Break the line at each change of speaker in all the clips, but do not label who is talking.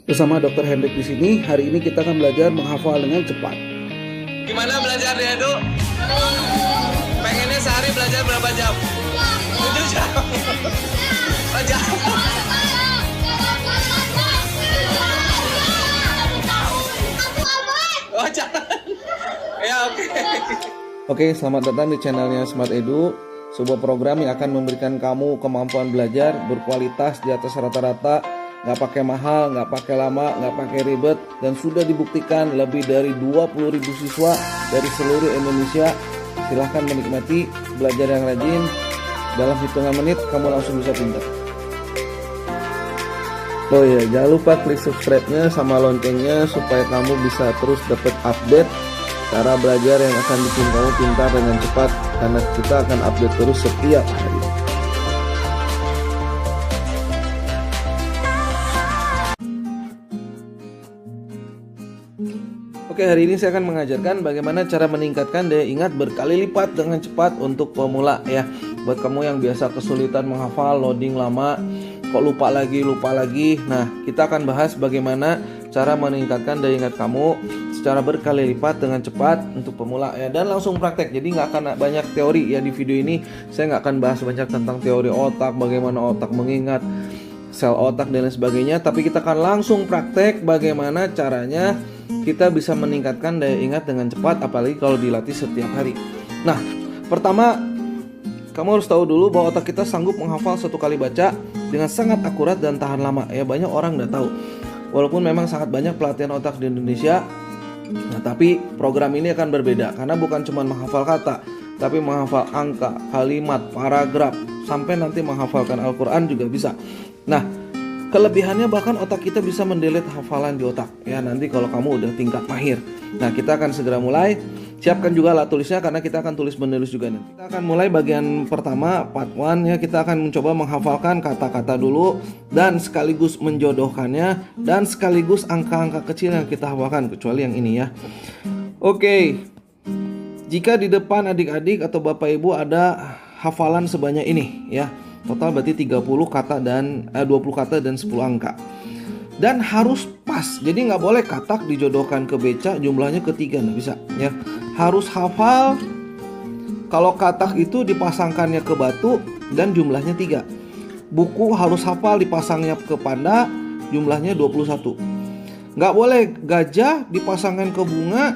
Bersama Dr. Hendrik di sini, hari ini kita akan belajar menghafal dengan cepat.
Gimana belajarnya itu? Pengennya sehari belajar berapa jam? 7 jam. Oh, jam. Oh, jangan. Ya, oke.
Oke, selamat datang di channelnya Smart Edu, sebuah program yang akan memberikan kamu kemampuan belajar berkualitas di atas rata-rata, nggak pakai mahal, nggak pakai lama, nggak pakai ribet, dan sudah dibuktikan lebih dari 20.000 siswa dari seluruh Indonesia. Silahkan menikmati, belajar yang rajin, dalam hitungan menit kamu langsung bisa pintar. Oh iya, jangan lupa klik subscribe-nya sama loncengnya supaya kamu bisa terus dapat update cara belajar yang akan bikin kamu pintar dengan cepat, karena kita akan update terus setiap hari. Oke, hari ini saya akan mengajarkan bagaimana cara meningkatkan daya ingat berkali lipat dengan cepat untuk pemula ya. Buat kamu yang biasa kesulitan menghafal, loading lama, kok lupa lagi. Nah, kita akan bahas bagaimana cara meningkatkan daya ingat kamu secara berkali lipat dengan cepat untuk pemula ya. Dan langsung praktek, jadi nggak akan banyak teori ya. Di video ini saya nggak akan bahas banyak tentang teori otak, bagaimana otak mengingat, sel otak dan lain sebagainya. Tapi kita akan langsung praktek bagaimana caranya kita bisa meningkatkan daya ingat dengan cepat, apalagi kalau dilatih setiap hari. Nah, pertama kamu harus tahu dulu bahwa otak kita sanggup menghafal satu kali baca dengan sangat akurat dan tahan lama ya. Banyak orang nggak tahu, walaupun memang sangat banyak pelatihan otak di Indonesia. Nah, tapi program ini akan berbeda karena bukan cuma menghafal kata, tapi menghafal angka, kalimat, paragraf, sampai nanti menghafalkan Al-Quran juga bisa. Nah, kelebihannya bahkan otak kita bisa mendelete hafalan di otak ya, nanti kalau kamu udah tingkat mahir. Nah, kita akan segera mulai. Siapkan juga alat tulisnya karena kita akan tulis menulis juga nanti. Kita akan mulai bagian pertama, part 1 ya. Kita akan mencoba menghafalkan kata-kata dulu dan sekaligus menjodohkannya dan sekaligus angka-angka kecil yang kita hafalkan, kecuali yang ini ya. Oke. Jika di depan adik-adik atau Bapak Ibu ada hafalan sebanyak ini ya. Total berarti 30 kata dan 20 kata dan 10 angka. Dan harus pas. Jadi nggak boleh katak dijodohkan ke beca jumlahnya ketiga, nggak bisa ya. Harus hafal. Kalau katak itu dipasangkannya ke batu dan jumlahnya 3. Buku harus hafal dipasangnya ke panda, jumlahnya 21. Nggak boleh gajah dipasangkan ke bunga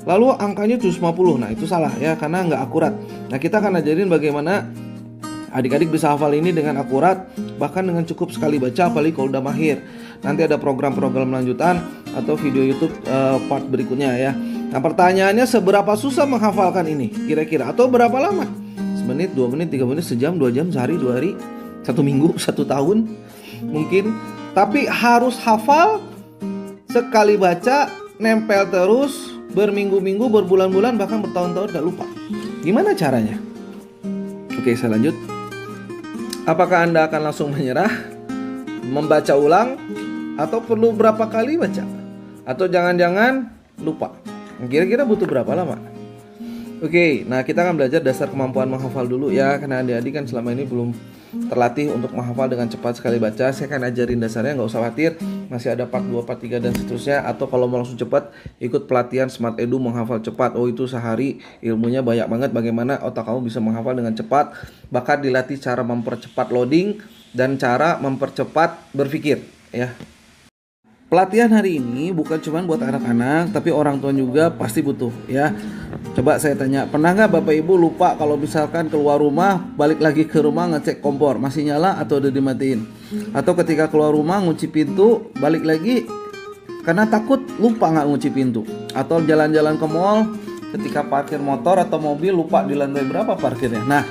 lalu angkanya 750. Nah, itu salah ya, karena nggak akurat. Nah, kita akan ajarin bagaimana adik-adik bisa hafal ini dengan akurat, bahkan dengan cukup sekali baca, apalagi kalau udah mahir. Nanti ada program-program lanjutan atau video YouTube part berikutnya ya. Nah, pertanyaannya, seberapa susah menghafalkan ini kira-kira, atau berapa lama? Semenit, 2 menit, 3 menit, sejam, 2 jam, sehari, 2 hari, 1 minggu, 1 tahun mungkin. Tapi harus hafal, sekali baca, nempel terus, berminggu-minggu, berbulan-bulan, bahkan bertahun-tahun gak lupa. Gimana caranya? Oke, saya lanjut. Apakah Anda akan langsung menyerah, membaca ulang, atau perlu berapa kali baca? Atau jangan-jangan lupa? Kira-kira butuh berapa lama? Oke, nah kita akan belajar dasar kemampuan menghafal dulu ya. Karena adik-adik kan selama ini belum terlatih untuk menghafal dengan cepat sekali baca. Saya akan ajarin dasarnya, nggak usah khawatir. Masih ada part 2, part 3 dan seterusnya. Atau kalau mau langsung cepat, ikut pelatihan Smart Edu menghafal cepat. Oh, itu sehari ilmunya banyak banget, bagaimana otak kamu bisa menghafal dengan cepat. Bahkan dilatih cara mempercepat loading dan cara mempercepat berpikir ya. Pelatihan hari ini bukan cuma buat anak-anak, tapi orang tua juga pasti butuh ya. Coba saya tanya, pernah nggak Bapak Ibu lupa kalau misalkan keluar rumah, balik lagi ke rumah ngecek kompor masih nyala atau udah dimatiin? Atau ketika keluar rumah ngunci pintu, balik lagi karena takut lupa nggak ngunci pintu? Atau jalan-jalan ke mall, ketika parkir motor atau mobil lupa di lantai berapa parkirnya? Nah,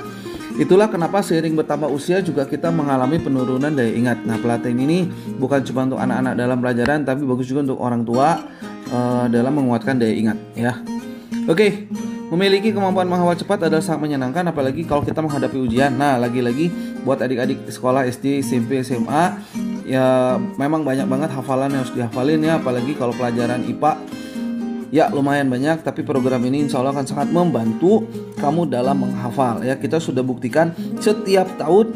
itulah kenapa seiring bertambah usia juga kita mengalami penurunan daya ingat. Nah, pelatihan ini bukan cuma untuk anak-anak dalam pelajaran, tapi bagus juga untuk orang tua dalam menguatkan daya ingat ya. Oke, memiliki kemampuan menghafal cepat adalah sangat menyenangkan, apalagi kalau kita menghadapi ujian. Nah, lagi-lagi buat adik-adik sekolah SD, SMP, SMA ya, memang banyak banget hafalan yang harus dihafalin ya, apalagi kalau pelajaran IPA. Ya, lumayan banyak, tapi program ini insya Allah akan sangat membantu kamu dalam menghafal ya. Kita sudah buktikan setiap tahun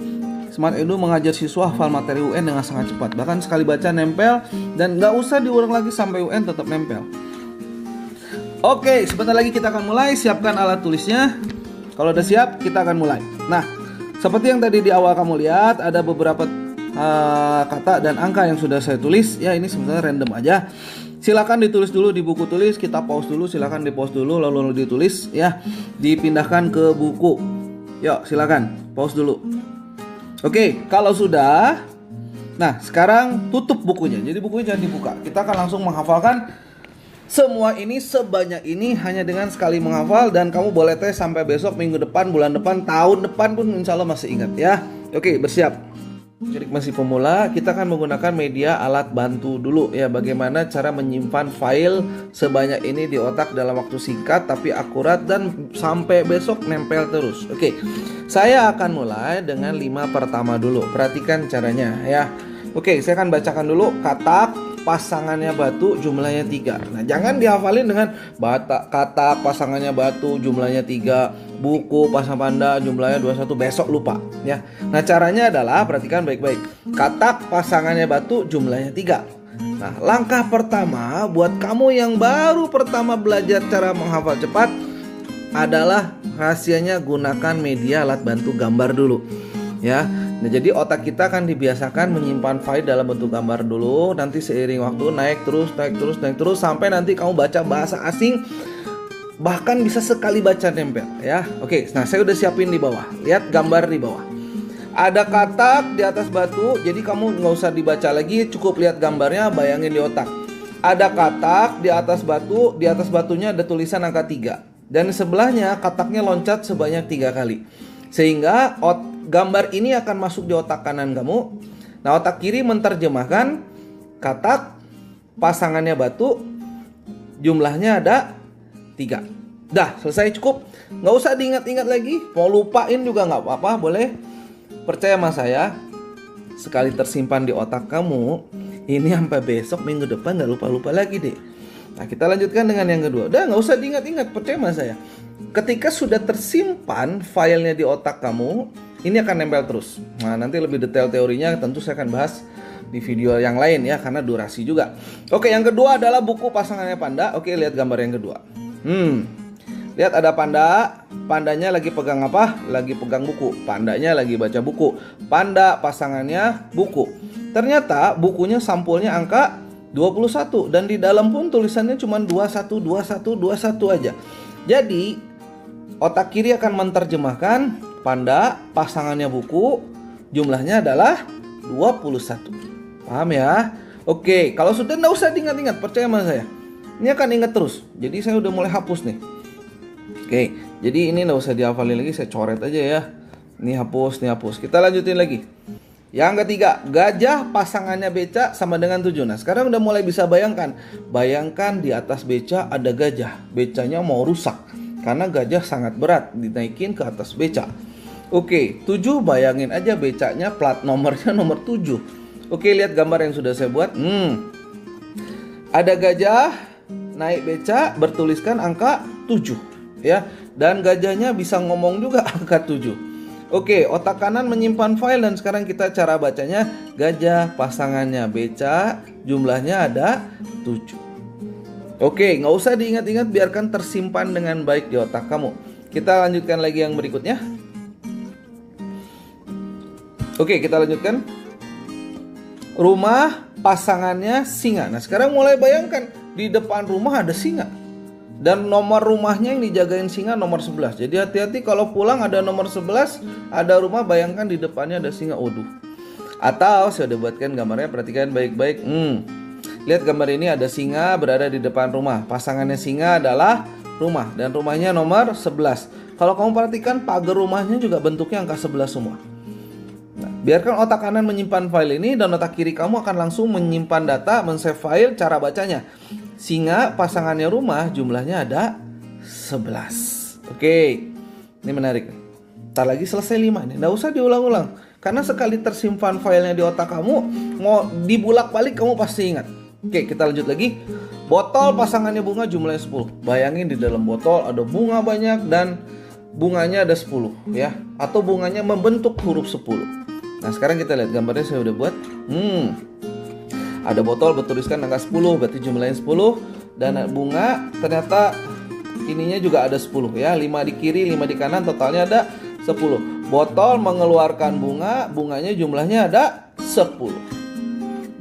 Smart Edu mengajar siswa hafal materi UN dengan sangat cepat. Bahkan sekali baca nempel dan nggak usah diulang lagi sampai UN tetap nempel. Oke, sebentar lagi kita akan mulai. Siapkan alat tulisnya. Kalau udah siap, kita akan mulai. Nah, seperti yang tadi di awal kamu lihat, ada beberapa kata dan angka yang sudah saya tulis. Ya, ini sebenarnya random aja. Silakan ditulis dulu di buku tulis. Kita pause dulu. Silakan di pause dulu, lalu ditulis. Ya, dipindahkan ke buku. Yuk, silakan pause dulu. Oke, kalau sudah, nah sekarang tutup bukunya. Jadi bukunya jangan dibuka. Kita akan langsung menghafalkan semua ini sebanyak ini hanya dengan sekali menghafal. Dan kamu boleh tes sampai besok, minggu depan, bulan depan, tahun depan pun insya Allah masih ingat ya. Oke, bersiap. Jadi masih pemula, kita akan menggunakan media alat bantu dulu ya. Bagaimana cara menyimpan file sebanyak ini di otak dalam waktu singkat tapi akurat dan sampai besok nempel terus. Oke, saya akan mulai dengan 5 pertama dulu. Perhatikan caranya ya. Oke, saya akan bacakan dulu. Katak pasangannya batu jumlahnya 3. Nah, jangan dihafalin dengan katak pasangannya batu jumlahnya 3. Buku pasang panda jumlahnya 21, besok lupa ya. Nah, caranya adalah perhatikan baik-baik. Katak pasangannya batu jumlahnya 3. Nah, langkah pertama buat kamu yang baru pertama belajar cara menghafal cepat adalah rahasianya gunakan media alat bantu gambar dulu ya. Nah, jadi otak kita akan dibiasakan menyimpan file dalam bentuk gambar dulu. Nanti seiring waktu naik terus sampai nanti kamu baca bahasa asing bahkan bisa sekali baca nempel ya. Oke, nah saya udah siapin di bawah. Lihat gambar di bawah. Ada katak di atas batu, jadi kamu nggak usah dibaca lagi, cukup lihat gambarnya, bayangin di otak. Ada katak di atas batu, di atas batunya ada tulisan angka 3. Dan sebelahnya kataknya loncat sebanyak 3 kali. Sehingga gambar ini akan masuk di otak kanan kamu. Nah, otak kiri menerjemahkan katak pasangannya batu jumlahnya ada 3. Dah, selesai, cukup. Nggak usah diingat-ingat lagi. Mau lupain juga nggak apa-apa, boleh. Percaya sama saya, sekali tersimpan di otak kamu, ini sampai besok minggu depan nggak lupa-lupa lagi deh. Nah, kita lanjutkan dengan yang kedua. Udah, nggak usah diingat-ingat, percaya sama saya. Ketika sudah tersimpan filenya di otak kamu, ini akan nempel terus. Nah, nanti lebih detail teorinya tentu saya akan bahas di video yang lain ya, karena durasi juga. Oke, yang kedua adalah buku pasangannya panda. Oke, lihat gambar yang kedua. Lihat ada panda. Pandanya lagi pegang apa? Lagi pegang buku. Pandanya lagi baca buku. Panda pasangannya buku. Ternyata bukunya sampulnya angka 21 dan di dalam pun tulisannya cuma 21 aja. Jadi otak kiri akan menerjemahkan panda pasangannya buku jumlahnya adalah 21. Paham ya? Oke, kalau sudah nggak usah diingat-ingat, percaya sama saya. Ini akan ingat terus. Jadi saya udah mulai hapus nih. Oke, jadi ini nggak usah dihafalin lagi, saya coret aja ya. Ini hapus, ini hapus. Kita lanjutin lagi. Yang ketiga, gajah pasangannya beca sama dengan 7. Nah, sekarang udah mulai bisa bayangkan. Bayangkan di atas beca ada gajah. Becanya mau rusak karena gajah sangat berat dinaikin ke atas beca. Oke, 7 bayangin aja becanya plat nomornya nomor 7. Oke, lihat gambar yang sudah saya buat. Ada gajah naik beca bertuliskan angka 7 ya, dan gajahnya bisa ngomong juga angka 7. Oke, otak kanan menyimpan file dan sekarang kita cara bacanya gajah pasangannya beca jumlahnya ada 7. Oke, nggak usah diingat-ingat, biarkan tersimpan dengan baik di otak kamu. Kita lanjutkan lagi yang berikutnya. Oke, kita lanjutkan. Rumah pasangannya singa. Nah, sekarang mulai bayangkan di depan rumah ada singa. Dan nomor rumahnya yang dijagain singa nomor 11. Jadi hati-hati kalau pulang ada nomor 11, ada rumah, bayangkan di depannya ada singa. Waduh. Atau saya udah buatkan gambarnya, perhatikan baik-baik. Lihat gambar ini, ada singa berada di depan rumah. Pasangannya singa adalah rumah dan rumahnya nomor 11. Kalau kamu perhatikan pagar rumahnya juga bentuknya angka 11 semua. Nah, biarkan otak kanan menyimpan file ini dan otak kiri kamu akan langsung menyimpan data, men-save file, cara bacanya. Singa pasangannya rumah jumlahnya ada 11. Oke, ini menarik. Ntar lagi selesai 5 nih, nggak usah diulang-ulang. Karena sekali tersimpan filenya di otak kamu, mau dibulak-balik kamu pasti ingat. Oke, kita lanjut lagi. Botol pasangannya bunga jumlahnya 10. Bayangin di dalam botol ada bunga banyak dan bunganya ada 10 ya. Atau bunganya membentuk huruf 10. Nah sekarang kita lihat gambarnya saya udah buat. Ada botol bertuliskan angka 10, berarti jumlahnya 10. Dan bunga ternyata ininya juga ada 10 ya, 5 di kiri, 5 di kanan, totalnya ada 10. Botol mengeluarkan bunga, bunganya jumlahnya ada 10.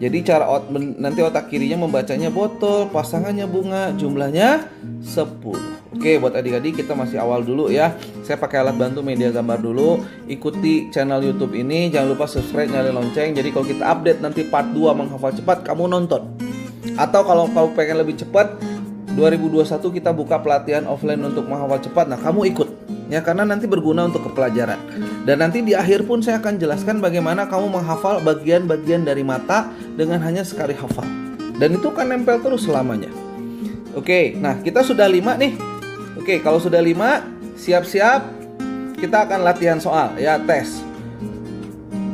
Jadi cara nanti otak kirinya membacanya botol, pasangannya bunga, jumlahnya 10. Oke, buat adik-adik kita masih awal dulu ya. Saya pakai alat bantu media gambar dulu. Ikuti channel YouTube ini, jangan lupa subscribe, nyalain lonceng. Jadi kalau kita update nanti part 2 menghafal cepat, kamu nonton. Atau kalau kamu pengen lebih cepat, 2021 kita buka pelatihan offline untuk menghafal cepat. Nah, kamu ikut ya, karena nanti berguna untuk kepelajaran. Dan nanti di akhir pun saya akan jelaskan bagaimana kamu menghafal bagian-bagian dari mata dengan hanya sekali hafal. Dan itu kan nempel terus selamanya. Oke, nah kita sudah 5 nih. Oke, kalau sudah 5, siap-siap kita akan latihan soal ya, tes.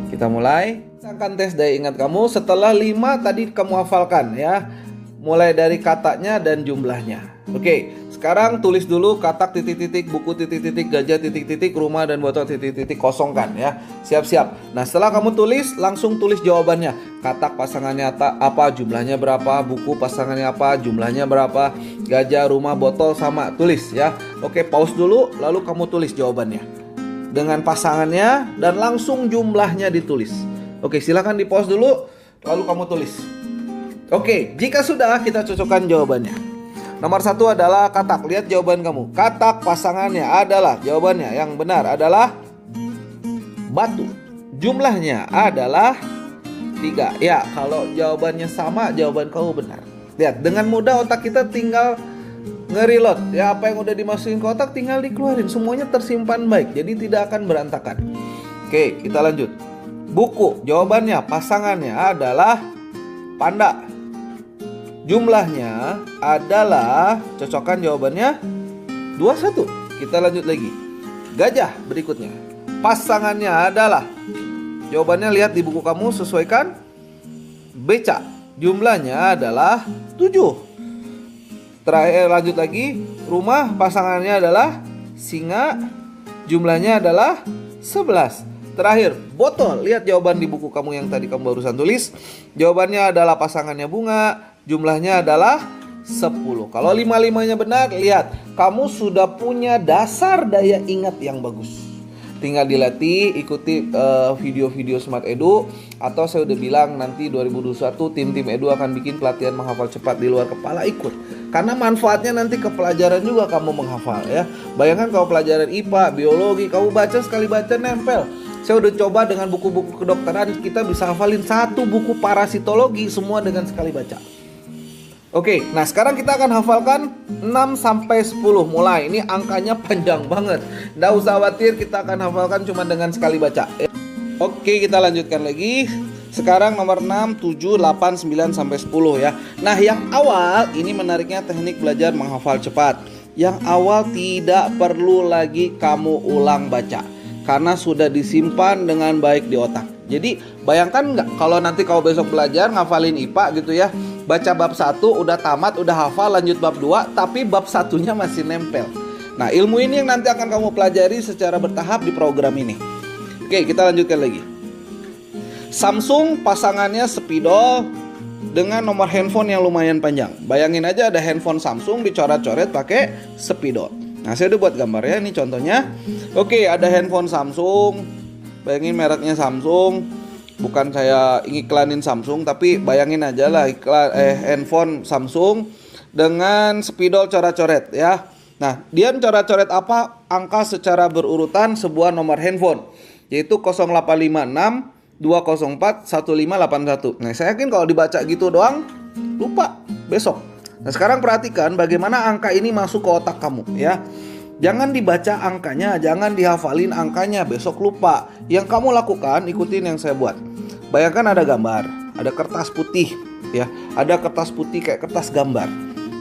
Kita mulai. Kita akan tes daya ingat kamu. Setelah 5 tadi kamu hafalkan ya, mulai dari katanya dan jumlahnya. Oke, sekarang tulis dulu katak titik-titik, buku titik-titik, gajah titik-titik, rumah dan botol titik-titik, kosongkan ya. Siap-siap. Nah setelah kamu tulis, langsung tulis jawabannya. Katak pasangannya apa, jumlahnya berapa, buku pasangannya apa, jumlahnya berapa, gajah, rumah, botol sama, tulis ya. Oke, pause dulu, lalu kamu tulis jawabannya dengan pasangannya dan langsung jumlahnya ditulis. Oke, silakan di pause dulu, lalu kamu tulis. Oke, jika sudah kita cocokkan jawabannya. Nomor 1 adalah katak. Lihat jawaban kamu. Katak pasangannya adalah, jawabannya yang benar adalah batu. Jumlahnya adalah 3. Ya, kalau jawabannya sama, jawaban kamu benar. Lihat, dengan mudah otak kita tinggal nge-reload. Ya, apa yang udah dimasukin ke otak tinggal dikeluarin. Semuanya tersimpan baik, jadi tidak akan berantakan. Oke, kita lanjut. Buku, jawabannya pasangannya adalah panda. Jumlahnya adalah, cocokkan jawabannya 21. Kita lanjut lagi. Gajah berikutnya. Pasangannya adalah, jawabannya lihat di buku kamu, sesuaikan. Beca. Jumlahnya adalah 7. Terakhir lanjut lagi. Rumah pasangannya adalah singa. Jumlahnya adalah 11. Terakhir, botol. Lihat jawaban di buku kamu yang tadi kamu barusan tulis. Jawabannya adalah pasangannya bunga. Jumlahnya adalah 10. Kalau 5-5-nya benar, lihat, kamu sudah punya dasar daya ingat yang bagus. Tinggal dilatih, ikuti video-video Smart Edu. Atau saya udah bilang nanti 2021 tim-tim Edu akan bikin pelatihan menghafal cepat di luar kepala, ikut. Karena manfaatnya nanti ke pelajaran juga kamu menghafal ya. Bayangkan kalau pelajaran IPA, biologi, kamu baca sekali baca nempel. Saya udah coba dengan buku-buku kedokteran, kita bisa hafalin 1 buku parasitologi semua dengan sekali baca. Oke, nah sekarang kita akan hafalkan 6-10 mulai. Ini angkanya panjang banget. Nggak usah khawatir, kita akan hafalkan cuma dengan sekali baca. Oke, kita lanjutkan lagi. Sekarang nomor 6, 7, 8, 9, sampai 10 ya. Nah yang awal, ini menariknya teknik belajar menghafal cepat. Yang awal tidak perlu lagi kamu ulang baca, karena sudah disimpan dengan baik di otak. Jadi bayangkan nggak kalau nanti kau besok belajar ngafalin IPA gitu ya, baca bab 1 udah tamat, udah hafal, lanjut bab 2, tapi bab 1-nya masih nempel. Nah ilmu ini yang nanti akan kamu pelajari secara bertahap di program ini. Oke, kita lanjutkan lagi. Samsung pasangannya spidol dengan nomor handphone yang lumayan panjang. Bayangin aja ada handphone Samsung dicoret-coret pakai spidol. Nah saya udah buat gambarnya, ini contohnya. Oke, ada handphone Samsung. Bayangin mereknya Samsung. Bukan saya iklanin Samsung, tapi bayangin aja lah handphone Samsung dengan spidol coret-coret ya. Nah, dia coret-coret apa? Angka secara berurutan sebuah nomor handphone, yaitu 0856 204 1581. Nah, saya yakin kalau dibaca gitu doang lupa besok. Nah, sekarang perhatikan bagaimana angka ini masuk ke otak kamu ya. Jangan dibaca angkanya, jangan dihafalin angkanya, besok lupa. Yang kamu lakukan, ikutin yang saya buat. Bayangkan ada gambar, ada kertas putih ya, ada kertas putih kayak kertas gambar.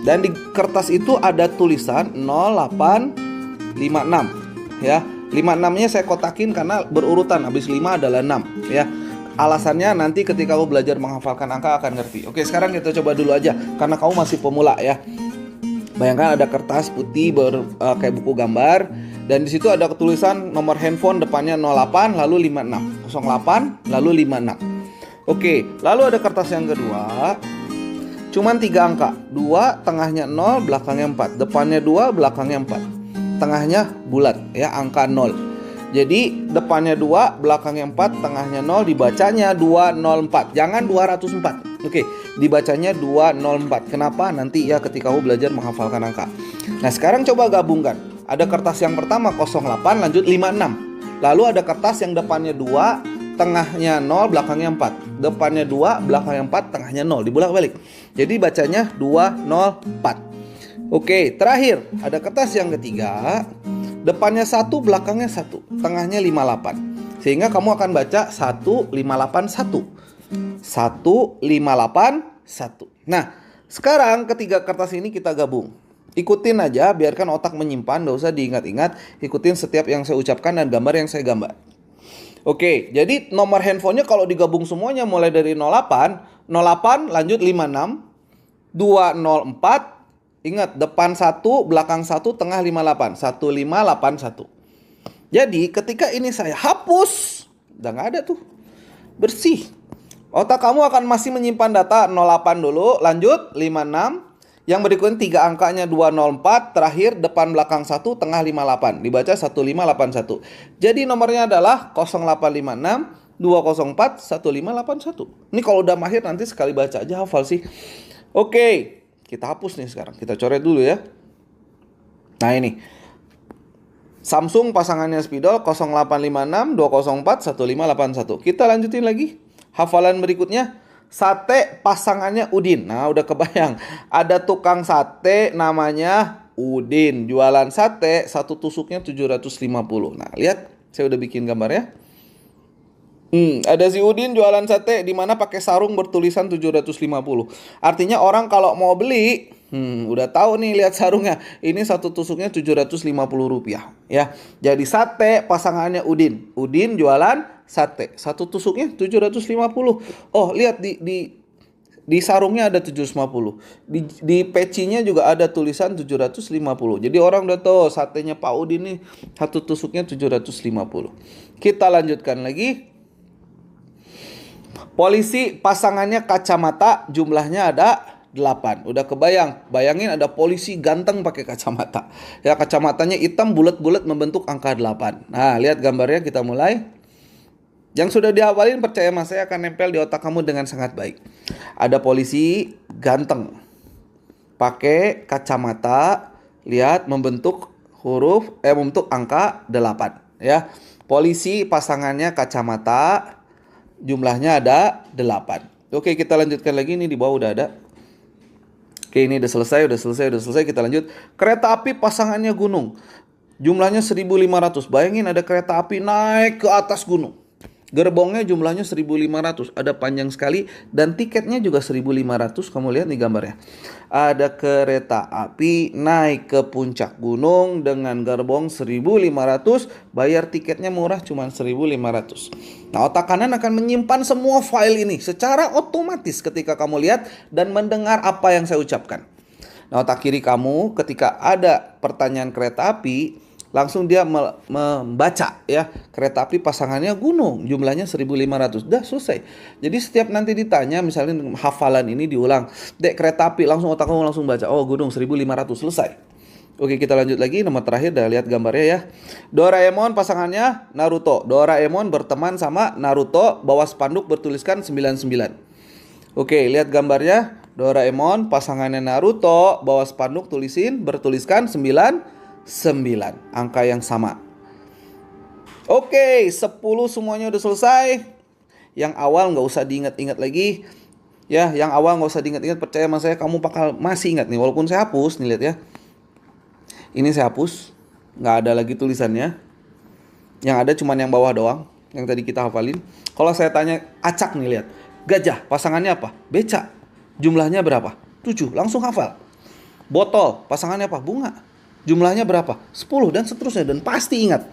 Dan di kertas itu ada tulisan 0856 ya. 56-nya saya kotakin karena berurutan, habis 5 adalah 6 ya. Alasannya nanti ketika kamu belajar menghafalkan angka akan ngerti. Oke, sekarang kita coba dulu aja karena kamu masih pemula ya. Bayangkan ada kertas putih kayak buku gambar. Dan di situ ada tulisan nomor handphone depannya 08 lalu 56. 08 lalu 56. Oke, lalu ada kertas yang kedua. Cuman 3 angka. 2, tengahnya 0, belakangnya 4. Depannya 2, belakangnya 4. Tengahnya bulat ya, angka 0. Jadi depannya 2, belakangnya 4, tengahnya 0, dibacanya 204. Jangan 204. Oke, dibacanya 204. Kenapa? Nanti ya ketika kamu belajar menghafalkan angka. Nah, sekarang coba gabungkan. Ada kertas yang pertama 08 lanjut 56. Lalu ada kertas yang depannya 2, tengahnya 0, belakangnya 4. Depannya 2, belakangnya 4, tengahnya 0. Dibolak-balik. Jadi bacanya 204. Oke, terakhir ada kertas yang ketiga. Depannya 1, belakangnya 1, tengahnya 58. Sehingga kamu akan baca 1581. 1581. Nah, sekarang ketiga kertas ini kita gabung. Ikutin aja, biarkan otak menyimpan, gak usah diingat-ingat. Ikutin setiap yang saya ucapkan dan gambar yang saya gambar. Oke, jadi nomor handphonenya kalau digabung semuanya mulai dari 08 lanjut 56, 204. Ingat, depan 1, belakang 1, tengah 58. 1581. Jadi ketika ini saya hapus, udah gak ada tuh, bersih. Otak kamu akan masih menyimpan data 08 dulu, lanjut 56. Yang berikutnya 3 angkanya 204, terakhir depan belakang 1, tengah 58. Dibaca 1581. Jadi nomornya adalah 0856 204 1581. Ini kalau udah mahir nanti sekali baca aja hafal sih. Oke, kita hapus nih sekarang. Kita coret dulu ya. Nah ini. Samsung pasangannya spidol 0856 204 1581. Kita lanjutin lagi. Hafalan berikutnya. Sate pasangannya Udin. Nah udah kebayang. Ada tukang sate namanya Udin. Jualan sate, satu tusuknya 750. Nah lihat, saya udah bikin gambarnya. Ada si Udin jualan sate di mana pakai sarung bertulisan 750. Artinya orang kalau mau beli, udah tahu nih, lihat sarungnya. Ini satu tusuknya 750 rupiah ya. Jadi sate pasangannya Udin. Udin jualan sate, satu tusuknya 750. Oh, lihat di sarungnya ada 750. Di pecinya juga ada tulisan 750. Jadi orang udah tahu satenya Pak Udin nih satu tusuknya 750. Kita lanjutkan lagi. Polisi pasangannya kacamata, jumlahnya ada 8. Udah kebayang. Bayangin ada polisi ganteng pakai kacamata. Ya, kacamatanya hitam bulat-bulat membentuk angka 8. Nah, lihat gambarnya, kita mulai. Yang sudah dihafalin percaya mas, saya akan nempel di otak kamu dengan sangat baik. Ada polisi ganteng pakai kacamata, lihat membentuk membentuk angka 8 ya. Polisi pasangannya kacamata, jumlahnya ada 8. Oke, kita lanjutkan lagi, ini di bawah udah ada. Oke, ini udah selesai. Kita lanjut. Kereta api pasangannya gunung. Jumlahnya 1500. Bayangin ada kereta api naik ke atas gunung. Gerbongnya jumlahnya 1500. Ada panjang sekali dan tiketnya juga 1500. Kamu lihat nih gambarnya. Ada kereta api naik ke puncak gunung dengan gerbong 1500. Bayar tiketnya murah cuma 1500. Nah, otak kanan akan menyimpan semua file ini secara otomatis ketika kamu lihat dan mendengar apa yang saya ucapkan. Nah, otak kiri kamu ketika ada pertanyaan kereta api, langsung dia membaca ya, kereta api pasangannya gunung, jumlahnya 1500. Dah selesai. Jadi setiap nanti ditanya, misalnya hafalan ini diulang, dek kereta api, langsung otak kamu langsung baca, oh gunung 1500, selesai. Oke, kita lanjut lagi. Nomor terakhir, dah lihat gambarnya ya. Doraemon pasangannya Naruto. Doraemon berteman sama Naruto, bawah spanduk bertuliskan 99. Oke, lihat gambarnya. Doraemon pasangannya Naruto, bawah spanduk bertuliskan 99. Angka yang sama. Oke, 10 semuanya udah selesai. Yang awal nggak usah diingat-ingat lagi. Ya, yang awal nggak usah diingat-ingat. Percaya sama saya, kamu bakal masih ingat nih. Walaupun saya hapus, nih lihat ya. Ini saya hapus, nggak ada lagi tulisannya. Yang ada cuma yang bawah doang, yang tadi kita hafalin. Kalau saya tanya acak nih, lihat. Gajah, pasangannya apa? Becak. Jumlahnya berapa? 7, langsung hafal. Botol, pasangannya apa? Bunga. Jumlahnya berapa? 10 dan seterusnya, dan pasti ingat.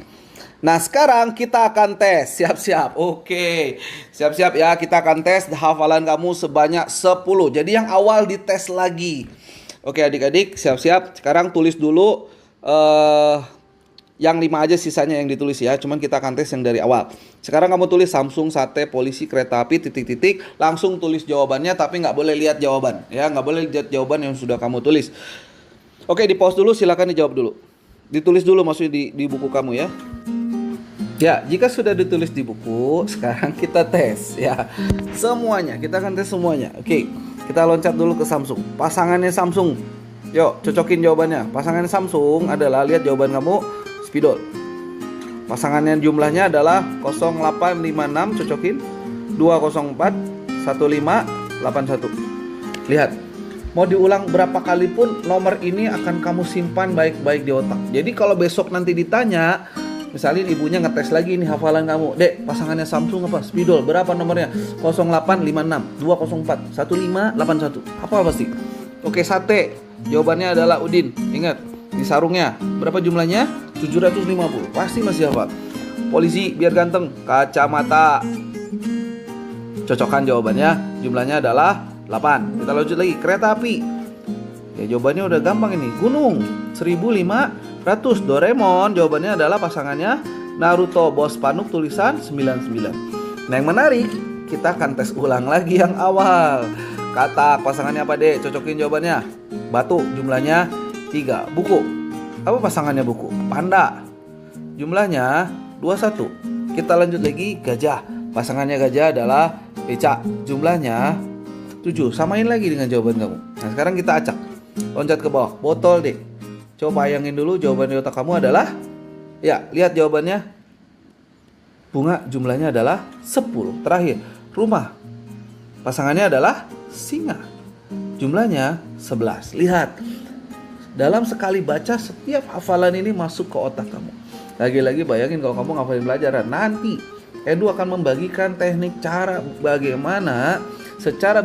Nah, sekarang kita akan tes. Siap-siap. Oke. Siap-siap ya, kita akan tes hafalan kamu sebanyak 10. Jadi yang awal dites lagi. Oke, adik-adik, siap-siap. Sekarang tulis dulu yang 5 aja sisanya yang ditulis ya. Cuman kita akan tes yang dari awal. Sekarang kamu tulis Samsung, sate, polisi, kereta api, titik-titik. Langsung tulis jawabannya, tapi nggak boleh lihat jawaban. Ya, nggak boleh lihat jawaban yang sudah kamu tulis. Oke, di pause dulu, silakan dijawab dulu. Ditulis dulu maksudnya di buku kamu ya. Ya, jika sudah ditulis di buku, sekarang kita tes ya. Semuanya, kita akan tes semuanya. Oke, kita loncat dulu ke Samsung. Pasangannya Samsung. Yuk, cocokin jawabannya. Pasangannya Samsung adalah, lihat jawaban kamu, spidol. Pasangannya jumlahnya adalah 0856, cocokin. 204 1581. Lihat. Mau diulang berapa kali pun nomor ini akan kamu simpan baik-baik di otak. Jadi kalau besok nanti ditanya, misalnya ibunya ngetes lagi nih hafalan kamu, Dek, pasangannya Samsung apa? Spidol, berapa nomornya? 0856 204 1581. Apa pasti? Oke, sate. Jawabannya adalah Udin. Ingat, di sarungnya berapa jumlahnya? 750. Pasti masih hafal. Polisi biar ganteng, kacamata. Cocokkan jawabannya, jumlahnya adalah 8. Kita lanjut lagi, kereta api. Ya, jawabannya udah gampang ini. Gunung 1500. Doraemon, jawabannya adalah pasangannya Naruto. Bos Panuk tulisan 99. Nah, yang menarik, kita akan tes ulang lagi yang awal. Katak, pasangannya apa, Dek? Cocokin jawabannya. Batu, jumlahnya 3. Buku, apa pasangannya buku? Panda, jumlahnya 21. Kita lanjut lagi, gajah. Pasangannya gajah adalah becak, jumlahnya 7. Samain lagi dengan jawaban kamu. Nah, sekarang kita acak. Loncat ke bawah. Botol, Dek. Coba bayangin dulu jawaban di otak kamu adalah, ya, lihat jawabannya. Bunga, jumlahnya adalah 10. Terakhir, rumah. Pasangannya adalah singa. Jumlahnya 11. Lihat. Dalam sekali baca, setiap hafalan ini masuk ke otak kamu. Lagi-lagi bayangin kalau kamu ngafalin pelajaran. Nanti Edu akan membagikan teknik cara bagaimana secara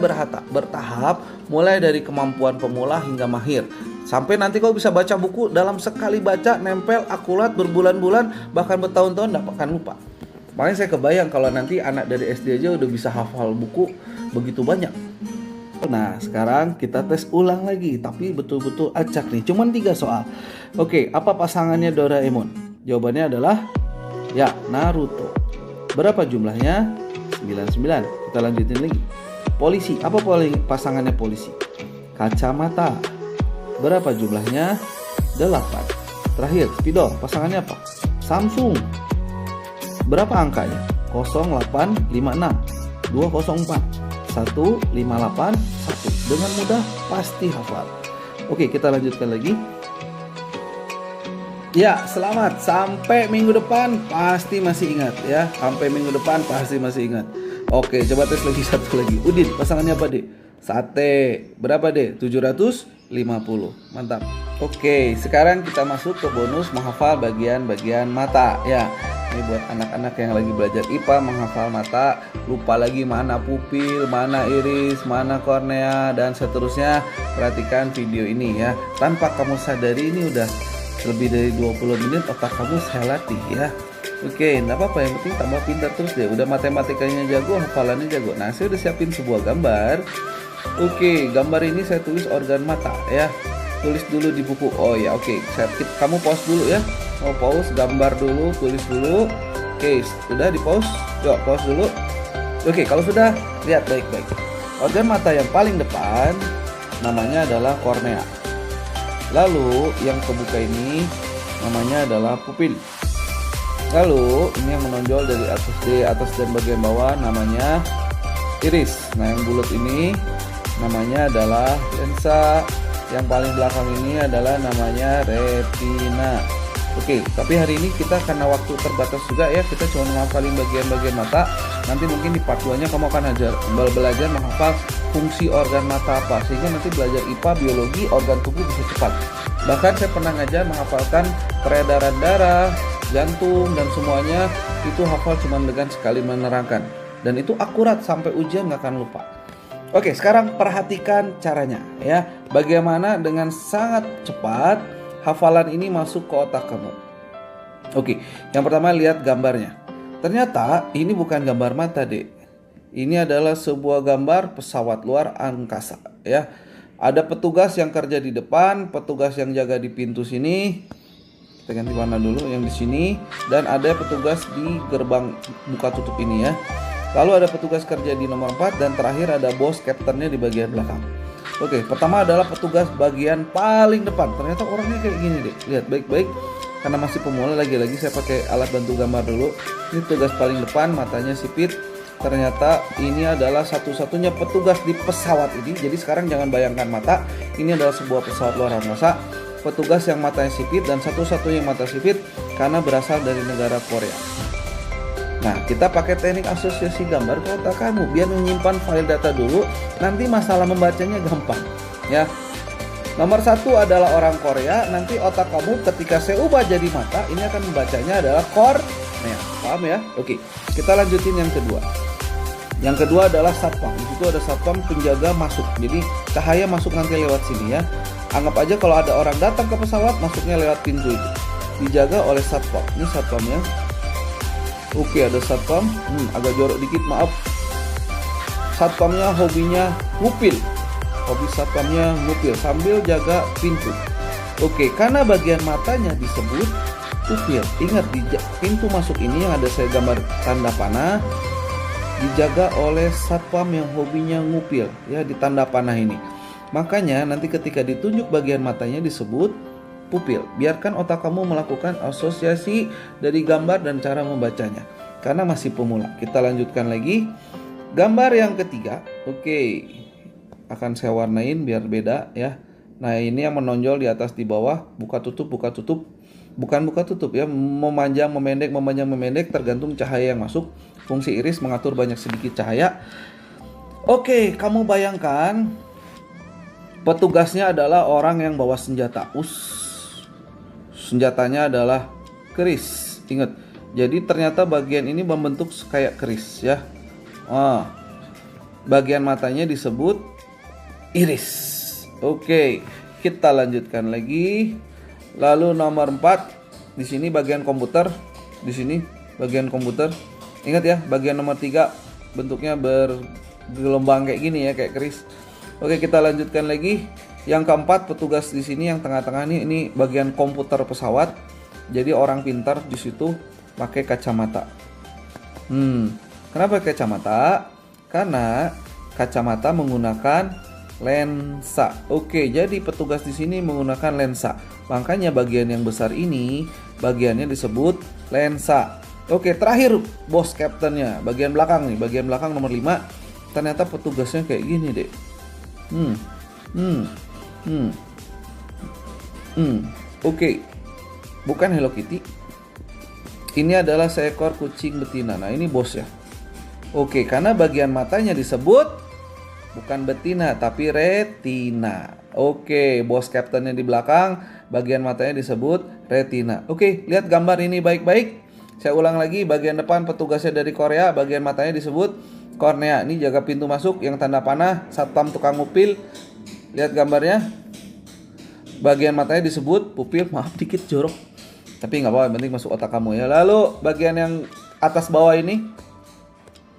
bertahap, mulai dari kemampuan pemula hingga mahir. Sampai nanti kau bisa baca buku dalam sekali baca, nempel, akurat, berbulan-bulan, bahkan bertahun-tahun tidak akan lupa. Makanya saya kebayang kalau nanti anak dari SD aja udah bisa hafal buku begitu banyak. Nah, sekarang kita tes ulang lagi, tapi betul-betul acak nih. Cuman 3 soal. Oke, apa pasangannya Doraemon? Jawabannya adalah, ya, Naruto. Berapa jumlahnya? 99. Kita lanjutin lagi. Polisi, apa pasangannya polisi? Kacamata. Berapa jumlahnya? 8. Terakhir, spidol, pasangannya apa? Samsung. Berapa angkanya? 0856 204 1581. Dengan mudah pasti hafal. Oke, kita lanjutkan lagi. Ya, selamat. Sampai minggu depan pasti masih ingat ya. Sampai minggu depan pasti masih ingat. Oke, coba tes lagi satu lagi. Udin, pasangannya apa, Dek? Sate. Berapa, Dek? 750. Mantap. Oke, sekarang kita masuk ke bonus menghafal bagian-bagian mata ya. Ini buat anak-anak yang lagi belajar IPA, menghafal mata, lupa lagi mana pupil, mana iris, mana kornea, dan seterusnya. Perhatikan video ini ya. Tanpa kamu sadari ini udah lebih dari 20 menit otak kamu saya latih ya. Oke, enggak apa-apa, yang penting tambah pintar terus deh. Udah matematikanya jago, hafalannya jago. Nah, saya udah siapin sebuah gambar. Oke, gambar ini saya tulis organ mata ya. Tulis dulu di buku. Oh ya, oke. Kamu pause dulu ya. Mau pause, gambar dulu, tulis dulu. Oke, sudah di pause. Yuk, pause dulu. Oke, kalau sudah, lihat baik-baik. Organ mata yang paling depan namanya adalah kornea. Lalu yang kebuka ini namanya adalah pupil. Lalu ini yang menonjol dari atas dan bagian bawah namanya iris. Nah, yang bulat ini namanya adalah lensa. Yang paling belakang ini adalah namanya retina. Oke, tapi hari ini kita karena waktu terbatas juga ya, kita cuma menghafalin bagian-bagian mata. Nanti mungkin di part 2-nya kamu akan belajar menghafal fungsi organ mata apa, sehingga nanti belajar IPA, biologi, organ tubuh bisa cepat. Bahkan saya pernah ngajar menghafalkan peredaran darah, jantung, dan semuanya itu hafal cuma dengan sekali menerangkan. Dan itu akurat sampai ujian nggak akan lupa. Oke, sekarang perhatikan caranya ya. Bagaimana dengan sangat cepat hafalan ini masuk ke otak kamu. Oke, yang pertama lihat gambarnya. Ternyata ini bukan gambar mata, Dek. Ini adalah sebuah gambar pesawat luar angkasa ya. Ada petugas yang kerja di depan, petugas yang jaga di pintu sini. Kita ganti warna dulu yang di sini, dan ada petugas di gerbang buka tutup ini ya. Lalu ada petugas kerja di nomor 4, dan terakhir ada bos captainnya di bagian belakang. Oke, pertama adalah petugas bagian paling depan. Ternyata orangnya kayak gini deh. Lihat baik-baik. Karena masih pemula, lagi-lagi saya pakai alat bantu gambar dulu. Ini petugas paling depan, matanya sipit. Ternyata ini adalah satu-satunya petugas di pesawat ini. Jadi sekarang jangan bayangkan mata. Ini adalah sebuah pesawat luar angkasa. Petugas yang matanya sipit dan satu-satunya mata sipit karena berasal dari negara Korea. Nah, kita pakai teknik asosiasi gambar ke otak kamu biar menyimpan file data dulu. Nanti masalah membacanya gampang ya. Nomor 1 adalah orang Korea. Nanti otak kamu ketika saya ubah jadi mata, ini akan membacanya adalah kornea. Paham ya? Oke, kita lanjutin yang kedua. Yang kedua adalah satpam. Di situ ada satpam penjaga masuk. Jadi cahaya masuk nanti lewat sini ya. Anggap aja kalau ada orang datang ke pesawat, masuknya lewat pintu itu. Dijaga oleh satpam. Ini satpamnya. Oke, ada satpam. Agak jorok dikit, maaf. Satpamnya hobinya ngupil. Hobi satpamnya ngupil sambil jaga pintu. Oke, karena bagian matanya disebut pupil. Ingat, di pintu masuk ini yang ada saya gambar tanda panah dijaga oleh satpam yang hobinya ngupil ya, di tanda panah ini. Makanya nanti ketika ditunjuk bagian matanya disebut pupil. Biarkan otak kamu melakukan asosiasi dari gambar dan cara membacanya karena masih pemula. Kita lanjutkan lagi. Gambar yang ketiga. Oke, akan saya warnain biar beda ya. Nah, ini yang menonjol di atas di bawah, buka tutup. Bukan buka tutup ya, memanjang memendek tergantung cahaya yang masuk. Fungsi iris mengatur banyak sedikit cahaya. Oke, kamu bayangkan petugasnya adalah orang yang bawa senjata. Senjatanya adalah keris. Ingat, jadi ternyata bagian ini membentuk kayak keris ya. Bagian matanya disebut iris. Oke, kita lanjutkan lagi. Lalu nomor 4, di sini bagian komputer. Di sini bagian komputer. Ingat ya, bagian nomor 3 bentuknya bergelombang kayak gini ya, kayak keris. Oke, kita lanjutkan lagi. Yang keempat, petugas di sini yang tengah-tengah ini bagian komputer pesawat. Jadi orang pintar di situ pakai kacamata. Kenapa kacamata? Karena kacamata menggunakan lensa. Oke, jadi petugas di sini menggunakan lensa. Makanya bagian yang besar ini bagiannya disebut lensa. Oke, terakhir bos captainnya, bagian belakang nih, bagian belakang nomor 5. Ternyata petugasnya kayak gini deh. Oke, bukan Hello Kitty. Ini adalah seekor kucing betina. Nah, ini bos ya. Oke, karena bagian matanya disebut bukan betina tapi retina. Oke, bos captainnya di belakang, bagian matanya disebut retina. Oke, lihat gambar ini baik-baik. Saya ulang lagi, bagian depan petugasnya dari Korea, bagian matanya disebut kornea. Ini jaga pintu masuk yang tanda panah, satpam tukang ngupil. Lihat gambarnya. Bagian matanya disebut pupil. Maaf dikit jorok, tapi nggak apa-apa, yang penting masuk otak kamu ya. Lalu bagian yang atas bawah ini,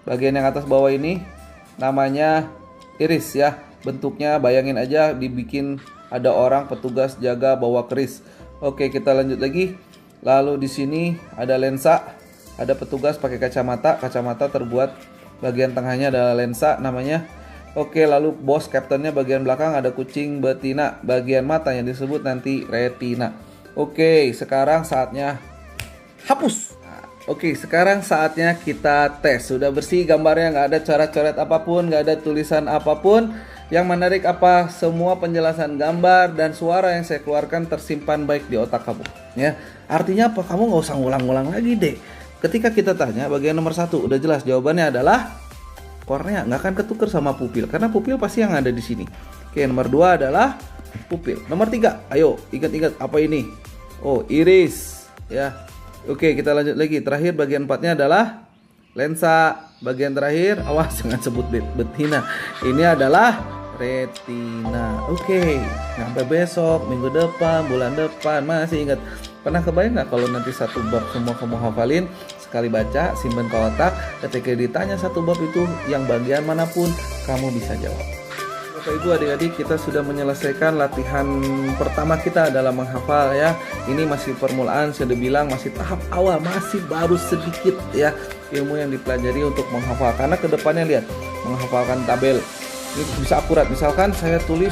bagian yang atas bawah ini namanya iris ya. Bentuknya bayangin aja dibikin ada orang petugas jaga bawa keris. Oke, kita lanjut lagi. Lalu di sini ada lensa, ada petugas pakai kacamata. Kacamata terbuat bagian tengahnya adalah lensa namanya. Oke, lalu bos captainnya bagian belakang ada kucing betina, bagian mata yang disebut nanti retina. Oke, sekarang saatnya hapus. Oke, sekarang saatnya kita tes. Sudah bersih gambarnya, nggak ada coret-coret apapun, nggak ada tulisan apapun. Yang menarik apa? Semua penjelasan gambar dan suara yang saya keluarkan tersimpan baik di otak kamu. Ya, artinya apa? Kamu nggak usah ngulang-ngulang lagi deh. Ketika kita tanya bagian nomor 1, udah jelas jawabannya adalah kornea. Nggak akan ketuker sama pupil, karena pupil pasti yang ada di sini. Oke, nomor 2 adalah pupil. Nomor 3, ayo ingat-ingat apa ini? Oh, iris. Ya. Oke, kita lanjut lagi. Terakhir bagian 4-nya adalah lensa. Bagian terakhir, awas jangan sebut betina. Ini adalah retina. Oke, sampai besok, minggu depan, bulan depan masih ingat. Pernah kebayang nggak kalau nanti satu bab semua kamu hafalin, sekali baca, simpan ke otak, ketika ditanya satu bab itu yang bagian manapun kamu bisa jawab. Bapak Ibu adik-adik, kita sudah menyelesaikan latihan pertama kita dalam menghafal ya. Ini masih permulaan, saya udah bilang masih tahap awal, masih baru sedikit ya ilmu yang dipelajari untuk menghafal. Karena kedepannya lihat, menghafalkan tabel ini bisa akurat. Misalkan saya tulis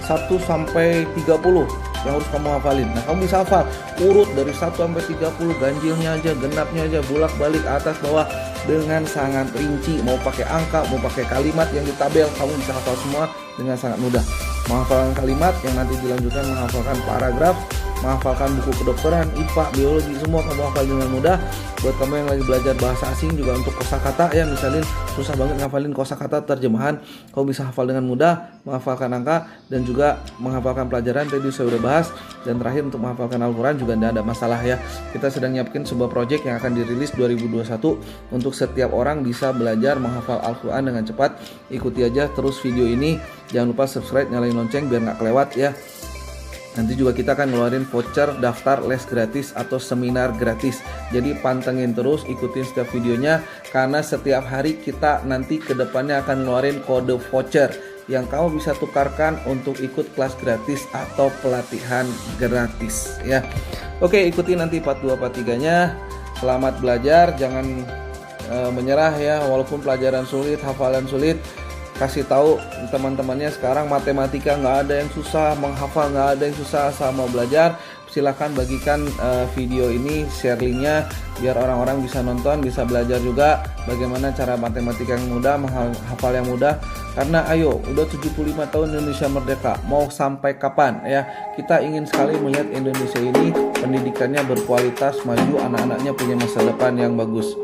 1 sampai 30 yang harus kamu hafalin. Nah, kamu bisa hafal urut dari 1 sampai 30, ganjilnya aja, genapnya aja, bolak-balik atas bawah dengan sangat rinci. Mau pakai angka, mau pakai kalimat yang di tabel, kamu bisa hafal semua dengan sangat mudah. Menghafalkan kalimat yang nanti dilanjutkan menghafalkan paragraf, menghafalkan buku kedokteran, IPA, biologi, semua kamu hafal dengan mudah. Buat kamu yang lagi belajar bahasa asing juga untuk kosakata ya, misalnya susah banget ngafalin kosakata terjemahan, kamu bisa hafal dengan mudah, menghafalkan angka dan juga menghafalkan pelajaran tadi saya udah bahas. Dan terakhir untuk menghafalkan Al-Quran juga tidak ada masalah ya. Kita sedang nyiapin sebuah project yang akan dirilis 2021 untuk setiap orang bisa belajar menghafal Al-Quran dengan cepat. Ikuti aja terus video ini, jangan lupa subscribe, nyalain lonceng biar nggak kelewat ya. Nanti juga kita akan ngeluarin voucher daftar les gratis atau seminar gratis. Jadi pantengin terus, ikutin setiap videonya, karena setiap hari kita nanti kedepannya akan ngeluarin kode voucher yang kamu bisa tukarkan untuk ikut kelas gratis atau pelatihan gratis ya. Oke, ikuti nanti part 2 part 3-nya. Selamat belajar, jangan menyerah ya, walaupun pelajaran sulit, hafalan sulit. Kasih tahu teman-temannya sekarang matematika nggak ada yang susah, menghafal nggak ada yang susah, sama belajar. Silahkan bagikan video ini, share linknya biar orang-orang bisa nonton, bisa belajar juga bagaimana cara matematika yang mudah, menghafal yang mudah. Karena ayo, udah 75 tahun Indonesia merdeka, mau sampai kapan ya? Kita ingin sekali melihat Indonesia ini pendidikannya berkualitas, maju, anak-anaknya punya masa depan yang bagus.